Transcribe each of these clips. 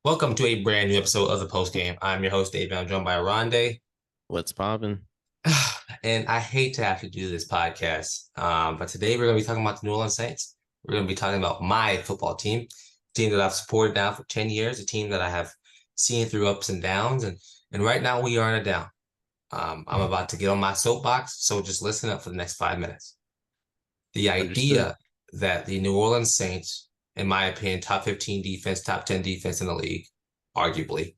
Welcome to a brand new episode of the Post Game. I'm your host, Davion. I'm joined by Oronde. What's poppin'? And I hate to have to do this podcast, but today we're going to be talking about the New Orleans Saints. We're going to be talking about my football team, team that I've supported now for 10 years, a team that I have seen through ups and downs. And right now we are in a down. I'm about to get on my soapbox, so just listen up for the next 5 minutes. The Understood. idea that the New Orleans Saints, in my opinion, top 15 defense, top 10 defense in the league, arguably,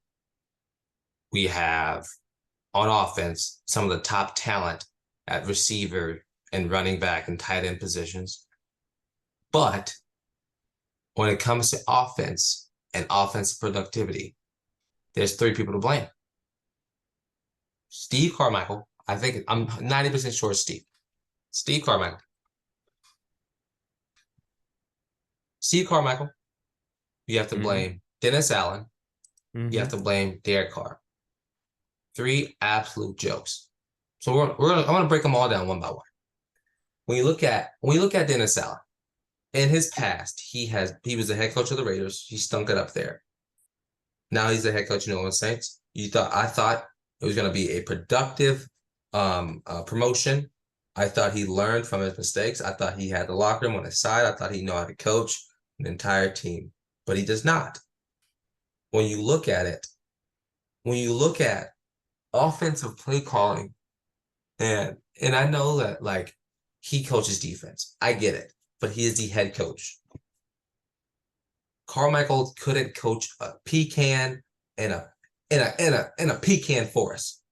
we have on offense some of the top talent at receiver and running back and tight end positions. But when it comes to offense and offensive productivity, there's three people to blame. Steve Carmichael, I think I'm 90% sure it's Steve. Steve Carmichael. Steve Carmichael, you have to Mm-hmm. blame Dennis Allen, you have Mm-hmm. to blame Derek Carr. Three absolute jokes. So I'm gonna break them all down one by one. When you look at Dennis Allen, in his past, he was the head coach of the Raiders. He stunk it up there. Now he's the head coach of New Orleans Saints. I thought it was going to be a productive promotion. I thought he learned from his mistakes. I thought he had the locker room on his side. I thought he knew how to coach an entire team, but he does not. When you look at it, when you look at offensive play calling, and I know that like he coaches defense. I get it, but he is the head coach. Carmichael couldn't coach a pecan in a pecan forest.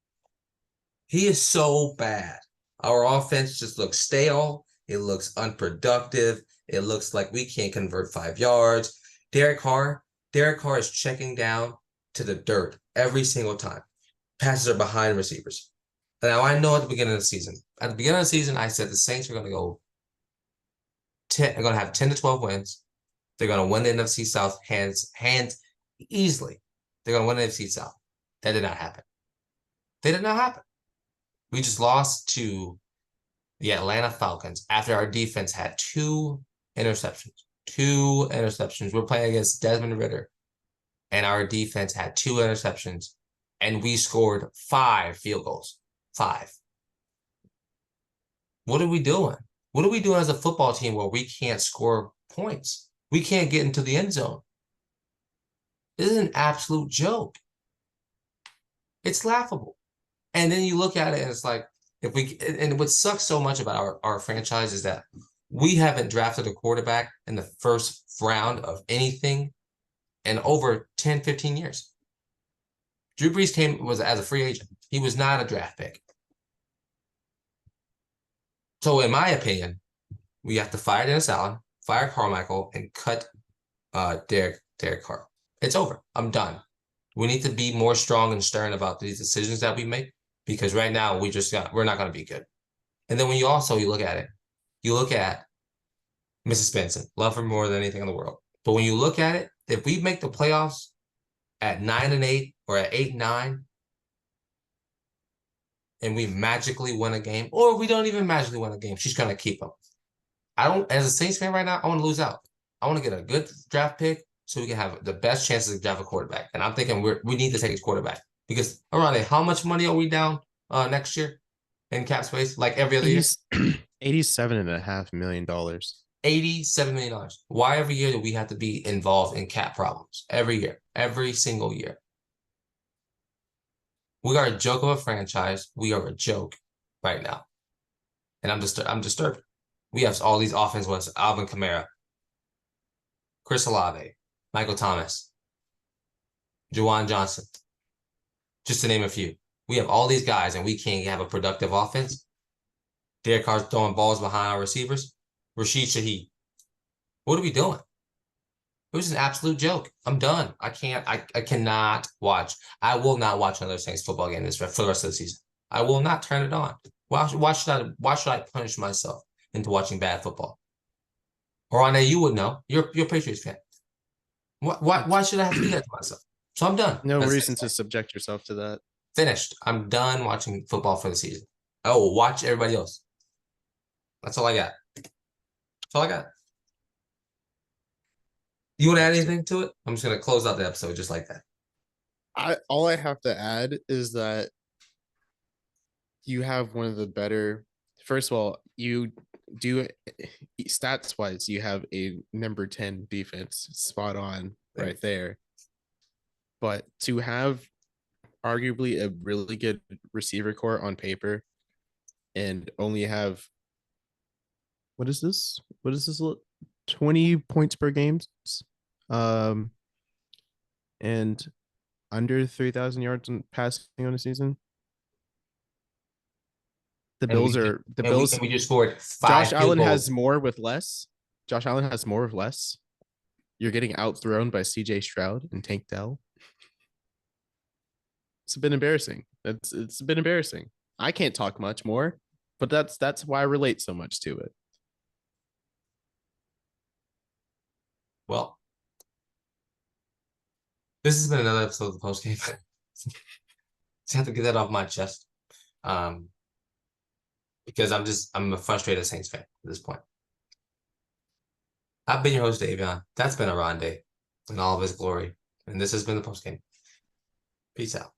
He is so bad. Our offense just looks stale. It looks unproductive. It looks like we can't convert 5 yards. Derek Carr, Derek Carr is checking down to the dirt every single time. Passes are behind receivers. Now I know at the beginning of the season. At the beginning of the season, I said the Saints are going to go 10. They're going to have 10 to 12 wins. They're going to win the NFC South hands easily. They're going to win the NFC South. That did not happen. They did not happen. We just lost to the Atlanta Falcons after our defense had two interceptions. Two interceptions. We're playing against Desmond Ridder, and our defense had two interceptions, and we scored 5 field goals. 5. What are we doing? What are we doing as a football team where we can't score points? We can't get into the end zone. This is an absolute joke. It's laughable. And then you look at it and it's like, and what sucks so much about our franchise is that we haven't drafted a quarterback in the first round of anything in over 10, 15 years. Drew Brees was as a free agent. He was not a draft pick. So in my opinion, we have to fire Dennis Allen, fire Carmichael, and cut Derek Carr. It's over. I'm done. We need to be more strong and stern about these decisions that we make because right now we're not going to be good. And then when you look at it, you look at Mrs. Benson, love her more than anything in the world. But when you look at it, if we make the playoffs at 9-8 or at 8-9, and we magically win a game, or we don't even magically win a game, she's going to keep them. As a Saints fan right now, I want to lose out. I want to get a good draft pick so we can have the best chances to draft a quarterback. And I'm thinking we need to take a quarterback because Oronde, how much money are we down next year in cap space? Like every other year, 87.5 million dollars. $87 million. Why every year do we have to be involved in cap problems? Every year, every single year. We are a joke of a franchise. We are a joke right now, and I'm disturbed. We have all these offense ones: Alvin Kamara, Chris Olave, Michael Thomas, Juwan Johnson, just to name a few. We have all these guys, and we can't have a productive offense. Derek Carr's throwing balls behind our receivers. Rashid Shaheed. What are we doing? It was an absolute joke. I'm done. I cannot watch. I will not watch another Saints football game for the rest of the season. I will not turn it on. Why should I punish myself into watching bad football? Oronde, you would know. You're a Patriots fan. Why should I have to do that to myself? So I'm done. No That's reason it. to subject yourself to that. Finished. I'm done watching football for the season. I will watch everybody else. That's all I got. That's all I got. You want to add That's anything to it? I'm just gonna close out the episode just like that. all I have to add is that you have one of the better. First of all, you do stats wise, you have a number 10 defense spot on right there. But to have arguably a really good receiver core on paper and only have what is this? What is this? 20 points per game. Um, and under 3,000 yards in passing on a season. The And Bills we are the and we Bills. and we just scored Josh 5 field Allen goals. has more with less. Josh Allen has more with less. You're getting outthrown by CJ Stroud and Tank Dell. It's been embarrassing. It's been embarrassing. I can't talk much more, but that's why I relate so much to it. Well, this has been another episode of the post game. Just have to get that off my chest. Because I'm a frustrated Saints fan at this point. I've been your host, Davion. That's been Oronde in all of his glory. And this has been the post game. Peace out.